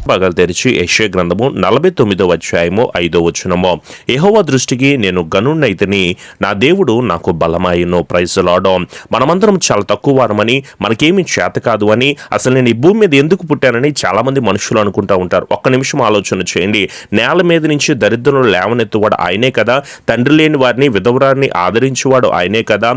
భాగాలు తెరిచి యెషయా గ్రంథము 49వ అధ్యాయము 5వ వచనము. యెహోవా దృష్టికి నేను గనున్నైతిని, నా దేవుడు నాకు బలమాయను. Praise the lord. మనమందరం చాలా తక్కువ వారమని, మనకేమీ చేత కాదు అని, అసలు నేను ఈ భూమి మీద ఎందుకు పుట్టానని చాలా మంది మనుషులు అనుకుంటా ఉంటారు. ఒక్క నిమిషం ఆలోచన చేయండి. నేల మీద నుంచి దరిద్రులను లేవనెత్తువాడు ఆయనే కదా, తండ్రి లేని వారిని విధవరాన్ని ఆదరించేవాడు ఆయనే కదా.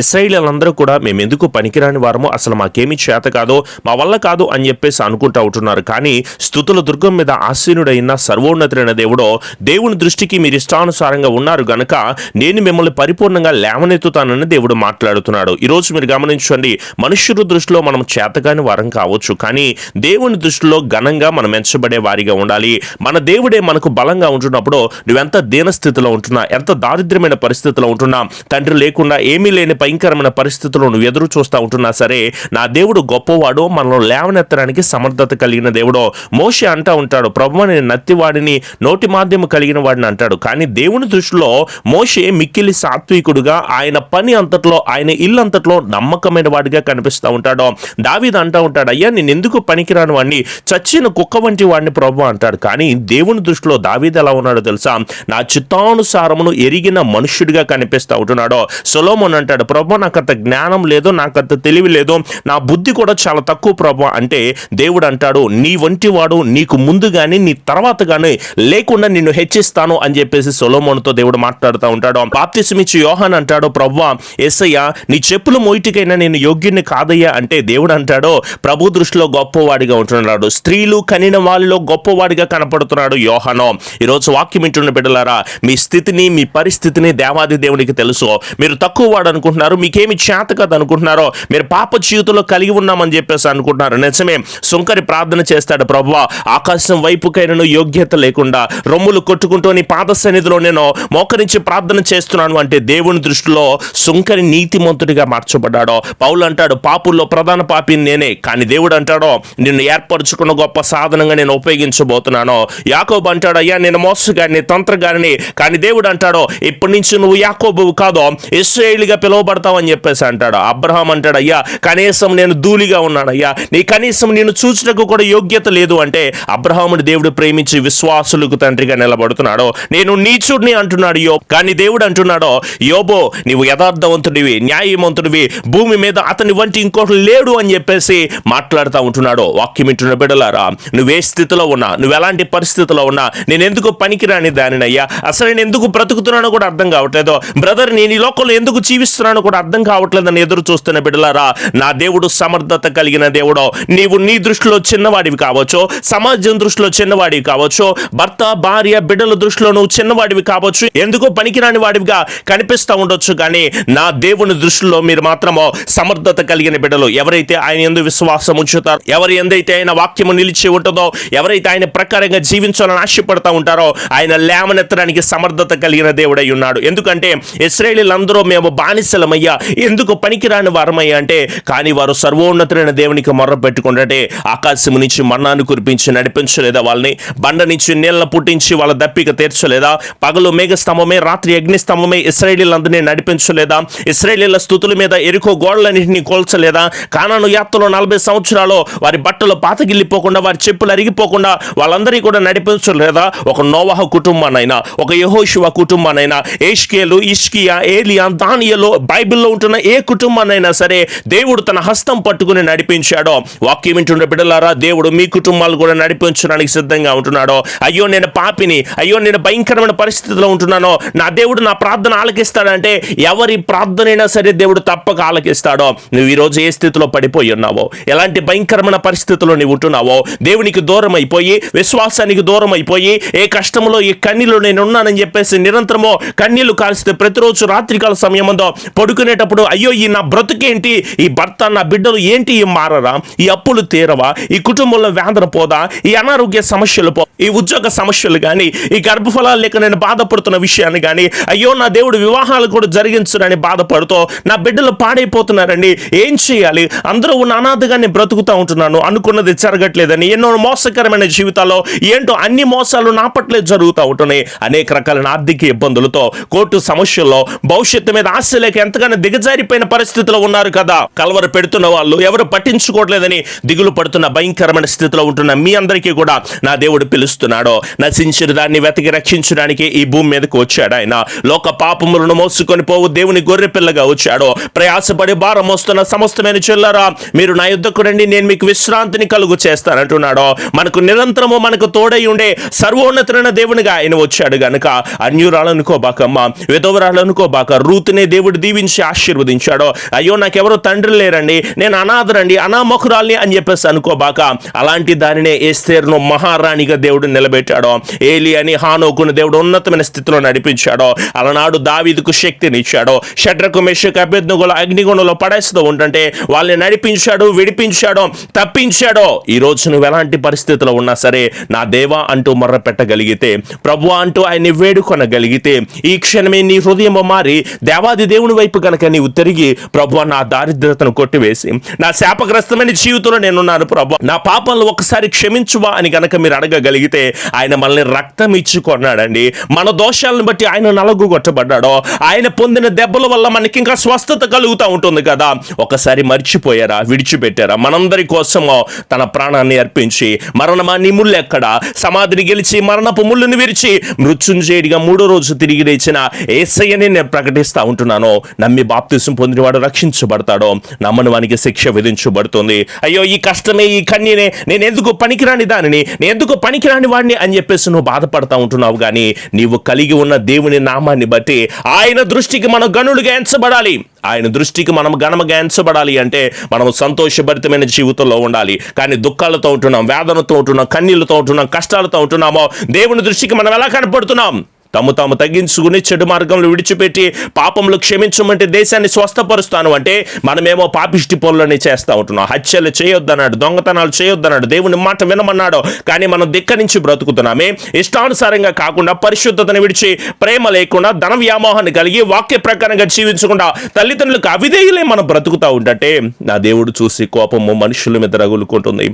ఇశ్రాయేలీయులందరూ కూడా మేము ఎందుకు పనికిరాని వారమో, అసలు మాకేమీ చేత కాదో, మా వల్ల కాదు అని చెప్పేసి అనుకుంటా ఉంటున్నారు. కానీ స్తుతుల దుర్గం మీద ఆసీనుడైన సర్వోన్నతుడైన దేవుడో, దేవుని దృష్టికి మీరు ఇష్టానుసారంగా ఉన్నారు గనక నేను మిమ్మల్ని పరిపూర్ణంగా లేవనెత్తుతానని దేవుడు మాట్లాడుతున్నాడు. ఈరోజు మీరు గమనించండి, మనుష్యుల దృష్టిలో మనం చేతగాని వారం కావచ్చు, కానీ దేవుని దృష్టిలో ఘనంగా మనం ఎంచబడే వారిగా ఉండాలి. మన దేవుడే మనకు బలంగా ఉంటున్నప్పుడు నువ్వెంత దీనస్థితిలో ఉంటున్నా, ఎంత దారిద్ర్యమైన పరిస్థితిలో ఉంటున్నా, తండ్రి లేకుండా ఏమీ లేని భయంకరమైన పరిస్థితుల్లో నువ్వు ఎదురు చూస్తూ ఉంటున్నా సరే, నా దేవుడు గొప్పవాడు, మనలో లేవనెత్తడానికి సమర్థత కలిగిన దేవుడు. మోషే అంటా ఉంటాడు, ప్రభువా నేను నత్తివాడిని, నోటి మాధ్యము కలిగిన వాడిని అంటాడు. కానీ దేవుని దృష్టిలో మోషే మిక్కిలి సాత్వికుడుగా, ఆయన పని అంతట్లో, ఆయన ఇల్లు అంతట్లో నమ్మకమైన వాడిగా కనిపిస్తూ ఉంటాడు. దావీదు అంటా ఉంటాడు, అయ్యా నేను ఎందుకు పనికిరాని వాడిని, చచ్చిన కుక్క వంటి వాడిని ప్రభువా అంటాడు. కానీ దేవుని దృష్టిలో దావీదు ఎలా ఉన్నాడో తెలుసా, నా చిత్తానుసారమును ఎరిగిన మనుష్యుడిగా కనిపిస్తూ ఉంటున్నాడు. సొలొమోను అంటాడు, ప్రభువా నాకు అంత జ్ఞానం లేదు, నాకు అంత తెలివి లేదు, నా బుద్ధి కూడా చాలా తక్కువ ప్రభువా అంటే, దేవుడు అంటాడు, నీ వంటి వాడు నీకు ముందు గాని నీ తర్వాత గాని లేకుండా నిన్ను హెచ్చిస్తాను అని చెప్పేసి సొలొమోనుతో దేవుడు మాట్లాడుతూ ఉంటాడు. బాప్తిసమిచ్చి యోహాన్ అంటాడు, ప్రభువా యేసయ్యా నీ చెప్పులు మోయిటికైనా నేను యోగ్యుని కాదయ్యా అంటే, దేవుడు అంటాడు ప్రభు దృష్టిలో గొప్పవాడిగా ఉంటున్నాడు, స్త్రీలు కనిన వాళ్ళలో గొప్పవాడిగా కనపడుతున్నాడు యోహాను. ఈరోజు వాక్యం వింటున్న బిడ్డలారా, మీ స్థితిని, మీ పరిస్థితిని దేవాది దేవునికి తెలుసు. మీరు తక్కువ వాడు అనుకుంటున్నారు, మీకేమి చేత కాదు అనుకుంటున్నారో, మీరు పాప జీవితంలో కలిగి ఉన్నామని చెప్పేసి అనుకుంటున్నారు. నిజమే, సుంకరి ప్రార్థన చేస్తాడు, ప్రభువా ఆకాశం వైపుకైనను యోగ్యత లేకుండా రొమ్ములు కొట్టుకుంటూ నీ పాద సన్నిధిలో నేను మోకరించి ప్రార్థన చేస్తున్నాను అంటే, దేవుని దృష్టిలో సుంకరి నీతిమంతుడిగా మార్చబడ్డాడో. పౌలు అంటాడు, పాపుల్లో ప్రధాన పాపిని నేనే, కానీ దేవుడు అంటాడో నిన్ను ఏర్పరచుకున్న గొప్ప సాధనంగా నేను ఉపయోగించబోతున్నాను. యాకోబు అంటాడు, అయ్యా నేను మోసగాడిని, తంత్రగారిని, కానీ దేవుడు అంటాడో ఇప్పటి నుంచి నువ్వు యాకోబువు కాదో ఇశ్రాయేలుగా పిలువబడతావు అని చెప్పేసి అంటాడు. అబ్రహాం అంటాడు, అయ్యా కనీసం నేను ధూళిగా ఉన్నాను అయ్యా, నీ కనీసం నేను చూచుటకు కూడా యోగ్యత లేదు అంటే, అబ్రహాముని దేవుడు ప్రేమించి విశ్వాసులకు తండ్రిగా నిలబడుతున్నాడు. నేను నీచుడిని అంటున్నాడు యోబు, కానీ దేవుడు అంటున్నాడో, యోబో నీవు యథార్థవంతుడివి, న్యాయవంతుడివి, భూమి మీద అతని వంటి ఇంకోటి లేడు అని చెప్పేసి మాట్లాడుతూ ఉంటున్నాడు. వాక్యం వింటున్న బిడ్డలారా, నువ్వే స్థితిలో ఉన్నా, నువ్వు ఎలాంటి పరిస్థితిలో ఉన్నా, నేను ఎందుకు పనికిరాని దానినయ్యా, అసలు నేను ఎందుకు బ్రతుకుతున్నానో కూడా అర్థం కావట్లేదు, బ్రదర్ నేను ఈ లోకంలో ఎందుకు జీవిస్తున్నానో కూడా అర్థం కావట్లేదని ఎదురు చూస్తున్న బిడ్డలారా, నా దేవుడు సమర్థత కలిగిన దేవుడు. నీవు నీ దృష్టిలో చిన్నవాడివి కావచ్చు, సమాజం దృష్టిలో చిన్నవాడివి కావచ్చు, భర్త భార్య బిడ్డల దృష్టిలో నువ్వు చిన్నవాడివి కావచ్చు, ఎందుకో పనికిరాని వాడివిగా కనిపిస్తూ ఉండొచ్చు, కానీ నా దేవుని దృష్టిలో మీరు మాత్రమో సమర్థత కలిగిన బిడ్డలు. ఎవరైతే ఆయన యందు విశ్వాసం ఉంచుతారో, ఎవరు ఎందైతే ఆయన వాక్యము నిలిచి ఉంటుందో, ఎవరైతే ఆయన ప్రకారంగా జీవించాలని ఆశపడతా ఉంటారో, ఆయన లేవనెత్తడానికి సమర్థత కలిగిన దేవుడై ఉన్నాడు. ఎందుకంటే ఇశ్రాయేలీయులందరూ మేము బానిసలమయ్యా, ఎందుకు పనికిరాని వారమయ్యా అంటే, కానీ వారు సర్వోన్నతుడైన దేవునికి మొర్ర పెట్టుకుంటే ఆకాశము నుంచి మన్నాను కురిపించి నడిపించలేదా, వాళ్ళని బండ నుంచి నీళ్ళను పుట్టించి వాళ్ళ దప్పిక తీర్చలేదా, పగలు మేఘస్తంభమే రాత్రి అగ్నిస్తంభమే ఇశ్రాయేలీయులందరినీ నడిపించలేదా, ఇశ్రాయేలీయుల స్తుతుల మీద ఎరికో గోడలన్నింటినీ కోల్చలేదా, కానాను యాత్రలో 40 సంవత్సరాలు వారి బట్టలు పాతగిల్లిపోకుండా, వారి చెప్పులు అరిగిపోకుండా వాళ్ళందరినీ కూడా నడిపించలేదా. ఒక నోవహ కుటుంబానైనా, ఒక యెహోషువ కుటుంబానైనా, ఏష్కేలు, ఇష్కియా, ఏలియా, దానియేలు, బైబిల్లో ఉంటున్న ఏ కుటుంబానైనా సరే దేవుడు తన హస్తం పట్టుకుని నడిపించాడో. వాక్యం వింటున్న బిడ్డలారా, దేవుడు మీ కుటుంబాలు కూడా నడిపించడానికి సిద్ధంగా ఉంటున్నాడో. అయ్యో నేను పాపిని, అయ్యో నేను భయంకరమైన పరిస్థితిలో ఉంటున్నానో, నా దేవుడు నా ప్రార్థన ఆలకిస్తాడంటే, ఎవరి ప్రార్థనైనా సరే దేవుడు తప్పక ఆలకిస్తాడో. నువ్వు ఈరోజు ఏ స్థితిలో పడిపోయి ఉన్నావో, ఎలాంటి భయంకరమైన పరిస్థితిలో నువ్వు ఉంటున్నావో, దేవునికి దూరం అయిపోయి, విశ్వాసానికి దూరం అయిపోయి, ఏ కష్టంలో ఈ కన్నీళ్ళు నేను ఉన్నానని చెప్పేసి నిరంతరమో కన్నీళ్లు కాల్స్తే, ప్రతిరోజు రాత్రికాల సమయంలో పడుకునేటప్పుడు అయ్యో ఈ నా బ్రతుకేంటి, ఈ భర్త నా బిడ్డలు ఏంటి ఈ మారరా, ఈ అప్పులు తీరవా, ఈ కుటుంబంలో వేదన పోదా, ఈ అనారోగ్య సమస్యలు పో, ఈ ఉద్యోగ సమస్యలు కానీ, ఈ గర్భఫలాలు లేక నేను బాధపడుతున్న విషయాన్ని కానీ, అయ్యో నా దేవుడు వివాహాలు కూడా జరిగించునని బాధపడుతూ నా బిడ్డలు పాడైపోతున్నారండి, ఏం చేయాలి, అందరూ ఉన్న అనాథగా నేను బ్రతుకుతూ ఉంటున్నాను, అనుకున్నది జరగట్లేదని, ఎన్నో మోసకరమైన జీవితాల్లో ఏంటో అన్ని మోసాలు నా పట్లే జరుగుతూ ఉంటున్నాయి. అనేక రకాలైన ఆర్థిక ఇబ్బందులతో, కోర్టు సమస్యల్లో, భవిష్యత్తు మీద ఆశ లేక ఎంతగానో దిగజారిపోయిన పరిస్థితిలో ఉన్నారు కదా. కలవర పెడుతున్న వాళ్ళు ఎవరు పట్టించుకోవట్లేదని దిగులు పడుతున్న భయంకరమైన స్థితిలో ఉంటున్న మీ అందరికీ కూడా నా దేవుడు పిలుస్తున్నాడో. నశించిన దాన్ని వెతికి రక్షించడానికి ఈ భూమి మీదకి వచ్చాడు ఆయన. లోక పాపములను మోసుకొని పోవు దేవుని గొర్రె పిల్లగా వచ్చాడో. ప్రయాసపడి భారం మోస్తున్న సమస్తమైన చెల్లరా, మీరు నా యుద్ధకు రండి, నేను మీకు విశ్రాంతిని కలుగు చేస్తానంటున్నాడో. మనకు నిరంతరము మనకు తోడై ఉండే సర్వోన్నతమైన దేవునిగా ఆయన వచ్చాడు గనుక అన్యురాలనుకోబాకమ్మ, విధవరాలనుకోబాక. రూతునే దేవుడు దీవించి ఆశీర్వదించాడో. అయ్యో నాకెవరో తండ్రి లేరండి, నేను అనాథరండి, అనామకురాల్ని అని చెప్పేసి అనుకోబాక. అలాంటి దానినే ఎస్తేరును మహారాణిగా దేవుడు నిలబెట్టాడో. ఏలి అని హానోకును దేవుడు ఉన్నతమైన స్థితిలో నడిపించాడో. అలనాడు దావీదుకు శక్తినిచ్చాడో. షడ్రకు మెషకు అబేద్నెగోల అగ్నిగుణంలో పడేస్తూ ఉంటుంటే వాళ్ళని నడిపించాడు, విడిపించాడో, తప్పించాడో. ఈ రోజు నువ్వు ఎలాంటి పరిస్థితిలో ఉన్నా సరే నా దేవా అంటూ మొర్ర పెట్టగలిగితే, ప్రభువా అంటూ ఆయన్ని వేడుకొనగలిగితే, ఈ క్షణమే నీ హృదయం మారి దేవాది దేవుని వైపు కనుక నీవు తిరిగి, ప్రభువా నా దారిద్రతను కొట్టివేసి నా శాపగ్రస్తమైన జీవితంలో నేనున్నాను ప్రభు, నా పాపంలో ఒకసారి క్షమించువా అని కనుక మీరు అడగగలిగితే, ఆయన మనల్ని రక్తం ఇచ్చి కొన్నాడండి. మన దోషాలను బట్టి ఆయన నలుగు కొట్టబడ్డాడో. ఆయన పొందిన దెబ్బల వల్ల మనకి ఇంకా స్వస్థత కలుగుతూ ఉంటుంది కదా. ఒకసారి మర్చిపోయారా, విడిచిపెట్టారా? మనందరి కోసమో తన ప్రాణాన్ని అర్పించి, మరణమా నీ ముళ్ళు ఎక్కడ, సమాధిని గెలిచి మరణపు ముళ్ళుని విరిచి మృత్యుంజయుడిగా 3వ రోజు తిరిగి లేచిన యేసయ్యని నేను ప్రకటిస్తూ ఉంటున్నాను. నమ్మి బాప్తిసం పొందినవాడు రక్షించబడతాడో, నమ్మని వానికి శిక్ష విధించబడుతుంది. అయ్యో ఈ కష్టమే, ఈ కన్యనే, నేను ఎందుకు పనికిరాని దానిని, నేను ఎందుకు పనికిరాని వాడిని అని చెప్పేసి నువ్వు బాధపడతా ఉంటున్నావు. కానీ నీవు కలిగి ఉన్న దేవుని నామాన్ని బట్టి ఆయన దృష్టికి మనం గనులుగా ఎంచబడాలి. ఆయన దృష్టికి మనం ఘనముగా ఎంచబడాలి అంటే మనం సంతోషభరితమైన జీవితంలో ఉండాలి. కానీ దుఃఖాలతో ఉంటున్నాం, వేదనతో ఉంటున్నాం, కన్నీళ్లతో ఉంటున్నాం, కష్టాలతో ఉంటున్నామో. దేవుని దృష్టికి మనం ఎలా కనపడుతున్నాం? తాము తగ్గించుకుని చెడు మార్గంలో విడిచిపెట్టి పాపంలో క్షమించమంటే దేశాన్ని స్వస్థపరుస్తాను అంటే మనమేమో పాపిష్టి పనులని చేస్తూ ఉంటున్నాం. హత్యలు చేయొద్దన్నాడు, దొంగతనాలు చేయొద్దన్నాడు, దేవుని మాట వినమన్నాడు. కానీ మనం ధిక్కరించి బ్రతుకుతున్నామే. ఇష్టానుసారంగా కాకుండా, పరిశుద్ధతను విడిచి, ప్రేమ లేకుండా, ధన వ్యామోహాన్ని కలిగి, వాక్య ప్రకారంగా జీవించకుండా తల్లిదండ్రులకు అవిధేయులే మనం బ్రతుకుతూ ఉంటే నా దేవుడు చూసి కోపము మనుషుల మీద రగులుకుంటుంది.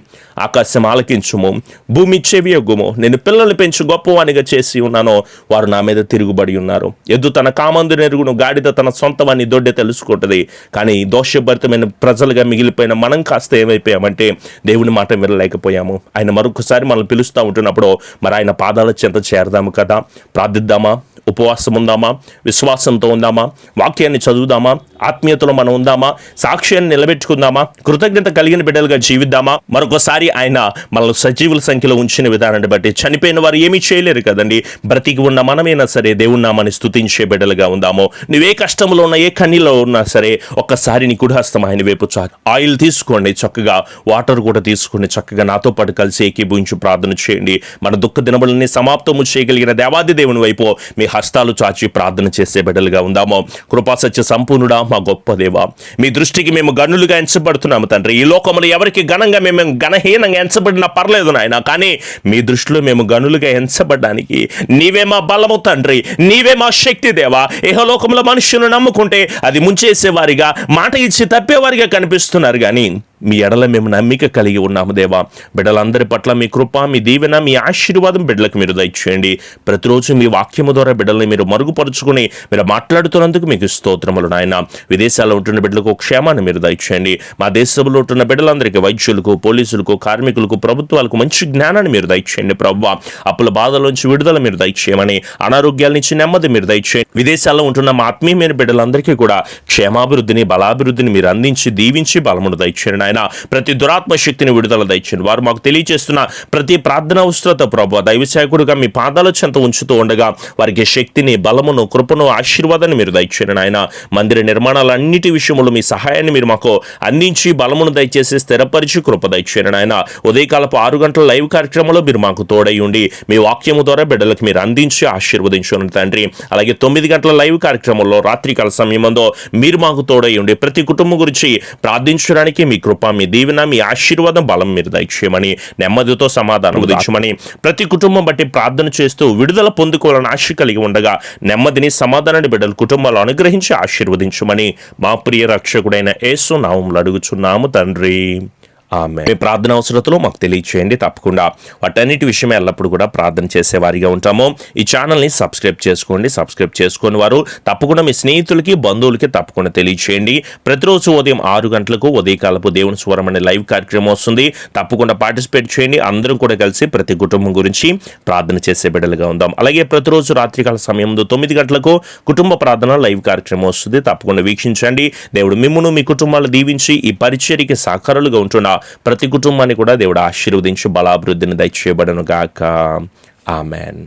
ఆకాశం ఆలకించుము, భూమి చెవియొగ్గుము, నేను పిల్లల్ని పెంచి గొప్పవానిగా చేసి ఉన్నాను, వారు నా మీద తిరుగుబడి ఉన్నారు. ఎద్దు తన కామందు నెరుగును, గాడిద తన సొంతవాన్ని దొడ్డే తెలుసుకుంటుంది. కానీ దోషభరితమైన ప్రజలుగా మిగిలిపోయిన మనం కాస్త ఏమైపోయామంటే దేవుని మాట వినలేకపోయాము. ఆయన మరొకసారి మనల్ని పిలుస్తూ ఉంటున్నప్పుడు మరి ఆయన పాదాల చెంత చేరదాము కదా. ప్రార్థిద్దామా, ఉపవాసం ఉందామా, విశ్వాసంతో ఉందామా, వాక్యాన్ని చదువుదామా, ఆత్మీయతలో మనం ఉందామా, సాక్ష్యాన్ని నిలబెట్టుకుందామా, కృతజ్ఞత కలిగిన బిడ్డలుగా జీవిద్దామా. మరొకసారి ఆయన మనల్ని సజీవుల సంఖ్యలో ఉంచిన విధానాన్ని బట్టి చనిపోయిన వారు ఏమీ చేయలేరు కదండి. బ్రతికి ఉన్న మనమైనా సరే దేవుని నామాన్ని స్తుతించే బిడ్డలుగా ఉందాము. నువ్వే కష్టంలో ఉన్నా, ఏ కన్నీలో ఉన్నా సరే ఒక్కసారి నీ కుడి హస్తం ఆయన వైపు ఆయిల్ తీసుకోండి, చక్కగా వాటర్ కూడా తీసుకోండి, చక్కగా నాతో పాటు కలిసి ఏకీభవించి ప్రార్థన చేయండి. మన దుఃఖ దినములని సమాప్తము చేయగలిగిన దేవాది దేవుని వైపు మీ హస్తాలు చాచి ప్రార్థన చేసే బిడ్డలుగా ఉందాము. కృపా సత్య సంపూర్ణుడా, మా గొప్ప దేవా, మీ దృష్టికి మేము గనులుగా ఎంచబడుతున్నాము తండ్రి. ఈ లోకములు ఎవరికి ఘనంగా మేము ఘనహీనంగా ఎంచబడినా పర్లేదు నాయన, కానీ మీ దృష్టిలో మేము గనులుగా ఎంచబడడానికి నీవే మా బలము తండ్రి, నీవే మా శక్తి దేవా. ఇహలోకంలో మనుషులను నమ్ముకుంటే అది ముంచేసేవారిగా, మాట ఇచ్చి తప్పేవారిగా కనిపిస్తున్నారు. కానీ మీ ఎడల మేము నమ్మిక కలిగి ఉన్నాము దేవా. బిడ్డలందరి పట్ల మీ కృప, మీ దీవెన, మీ ఆశీర్వాదం బిడ్డలకు మీరు దయచేయండి. ప్రతిరోజు మీ వాక్యము ద్వారా బిడ్డల్ని మీరు మరుగుపరుచుకుని మీరు మాట్లాడుతున్నందుకు మీకు స్తోత్రములు నాయన. విదేశాల్లో ఉంటున్న బిడ్డలకు క్షేమాన్ని మీరు దయచేయండి. మా దేశంలో ఉంటున్న బిడ్డలందరికీ, వైద్యులకు, పోలీసులకు, కార్మికులకు, ప్రభుత్వాలకు మంచి జ్ఞానాన్ని మీరు దయచేయండి ప్రభువా. అప్పుల బాధలోంచి విడుదల మీరు దయచేయమని, అనారోగ్యాల నుంచి నెమ్మది మీరు దయచేయండి. విదేశాల్లో ఉంటున్న మా ఆత్మీయమైన బిడ్డలందరికీ కూడా క్షేమాభివృద్ధిని, బలాభివృద్ధిని మీరు అందించి దీవించి బలమును దయచేయండి. ప్రతి దురాత్మ శక్తిని విడుదల దయచేయండి. వారు మాకు తెలియజేస్తున్న ప్రతి ప్రార్థన అవసరత ప్రభువా దైవసేవకుడిగా మీ పాదాల చెంత ఉంచుతూ ఉండగా వారికి శక్తిని, బలమును, కృపను, ఆశీర్వాదాన్ని మీరు దయచేయండి నాయన. మందిర నిర్మాణాలన్నిటి విషయంలో మీ సహాయాన్ని మీరు మాకు అందించి బలమును దయచేసి స్థిరపరిచి కృప దయచేయండి నాయన. ఉదయకాలపు 6 గంటల లైవ్ కార్యక్రమంలో మీరు మాకు తోడై ఉండి మీ వాక్యము ద్వారా బిడ్డలకు మీరు అందించి ఆశీర్వదించండి తండ్రి. అలాగే 9 గంటల లైవ్ కార్యక్రమంలో రాత్రికాల సమయంలో మీరు మాకు తోడై ఉండి ప్రతి కుటుంబం గురించి ప్రార్థించడానికి మీ కృప, మీ దీవెన, మీ ఆశీర్వాదం, బలం మీరు దయచేయమని, నెమ్మదితో సమాధానం దయచేయమని, ప్రతి కుటుంబం బట్టి ప్రార్థన చేస్తూ విడుదల పొందుకోవాలని ఆశ కలిగి ఉండగా నెమ్మదిని, సమాధానాన్ని బిడ్డల కుటుంబాలు అనుగ్రహించి ఆశీర్వదించమని మా ప్రియ రక్షకుడైన యేసు నామములో అడుగుచున్నాము తండ్రి. ఆమేన్. మీ ప్రార్థన అవసరతలు మాకు తెలియచేయండి. తప్పకుండా వాటన్నిటి విషయమే ఎల్లప్పుడు కూడా ప్రార్థన చేసేవారిగా ఉంటాము. ఈ ఛానల్ని సబ్స్క్రైబ్ చేసుకోండి. సబ్స్క్రైబ్ చేసుకుని వారు తప్పకుండా మీ స్నేహితులకి, బంధువులకి తప్పకుండా తెలియచేయండి. ప్రతిరోజు ఉదయం 6 గంటలకు ఉదయకాలపు దేవుని స్వరం అనే లైవ్ కార్యక్రమం వస్తుంది. తప్పకుండా పార్టిసిపేట్ చేయండి. అందరం కూడా కలిసి ప్రతి కుటుంబం గురించి ప్రార్థన చేసే బిడ్డలుగా ఉందాం. అలాగే ప్రతిరోజు రాత్రికాల సమయం 9 గంటలకు కుటుంబ ప్రార్థన లైవ్ కార్యక్రమం వస్తుంది. తప్పకుండా వీక్షించండి. దేవుడు మిమ్మును మీ కుటుంబాలు దీవించి ఈ పరిచర్యకి సహకారులుగా ఉంటున్న ప్రతి కుటుంబాన్ని కూడా దేవుడు ఆశీర్వదించి బలాభివృద్ధిని దయచేయబడును గాక. ఆమెన్.